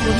नमस्कार,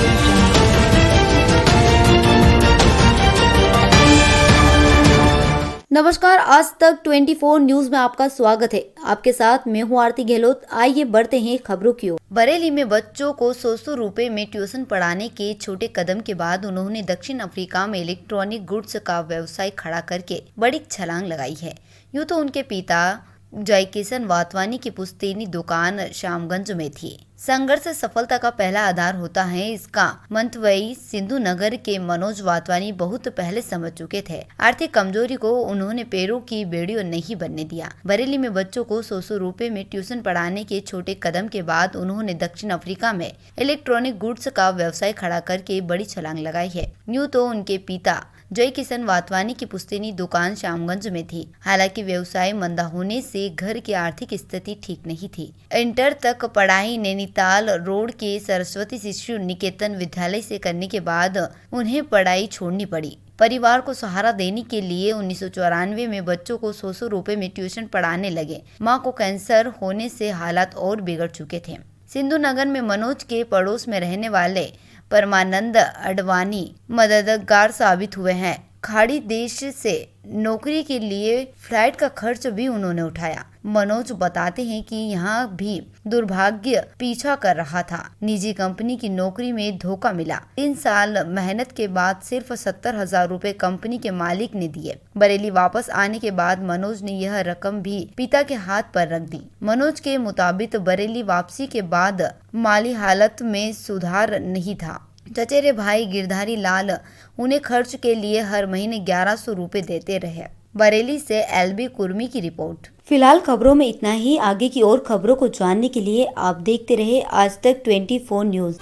आज तक 24 न्यूज में आपका स्वागत है। आपके साथ मैं हूँ आरती गहलोत। आइए बढ़ते हैं खबरों की ओर। बरेली में बच्चों को 100 रुपए में ट्यूशन पढ़ाने के छोटे कदम के बाद उन्होंने दक्षिण अफ्रीका में इलेक्ट्रॉनिक गुड्स का व्यवसाय खड़ा करके बड़ी छलांग लगाई है। यूँ तो उनके पिता जयकिशन वातवानी की पुश्तैनी दुकान श्यामगंज में थी। संघर्ष सफलता का पहला आधार होता है, इसका मंतव्य सिंधु नगर के मनोज वातवानी बहुत पहले समझ चुके थे। आर्थिक कमजोरी को उन्होंने पैरों की बेड़ियों नहीं बनने दिया। बरेली में बच्चों को 100 रुपए में ट्यूशन पढ़ाने के छोटे कदम के बाद उन्होंने दक्षिण अफ्रीका में इलेक्ट्रॉनिक गुड्स का व्यवसाय खड़ा करके बड़ी छलांग लगाई है। यूँ तो उनके पिता जयकिशन वातवानी की पुश्तैनी दुकान श्यामगंज में थी। हालांकि व्यवसाय मंदा होने से घर की आर्थिक स्थिति ठीक नहीं थी। इंटर तक पढ़ाई नैनीताल रोड के सरस्वती शिशु निकेतन विद्यालय से करने के बाद उन्हें पढ़ाई छोड़नी पड़ी। परिवार को सहारा देने के लिए 1994 में बच्चों को 100 रुपए में ट्यूशन पढ़ाने लगे। मां को कैंसर होने से हालात और बिगड़ चुके थे। सिंधु नगर में मनोज के पड़ोस में रहने वाले परमानंद अडवाणी मददगार साबित हुए हैं। खाड़ी देश से नौकरी के लिए फ्लाइट का खर्च भी उन्होंने उठाया। मनोज बताते हैं कि यहाँ भी दुर्भाग्य पीछा कर रहा था। निजी कंपनी की नौकरी में धोखा मिला। 3 साल मेहनत के बाद सिर्फ 70,000 रुपए कंपनी के मालिक ने दिए। बरेली वापस आने के बाद मनोज ने यह रकम भी पिता के हाथ पर रख दी। मनोज के मुताबिक बरेली वापसी के बाद माली हालत में सुधार नहीं था। चचेरे भाई गिरधारी लाल उन्हें खर्च के लिए हर महीने 1100 रुपए देते रहे। बरेली से एलबी कुर्मी की रिपोर्ट। फिलहाल खबरों में इतना ही। आगे की और खबरों को जानने के लिए आप देखते रहे आज तक 24 न्यूज।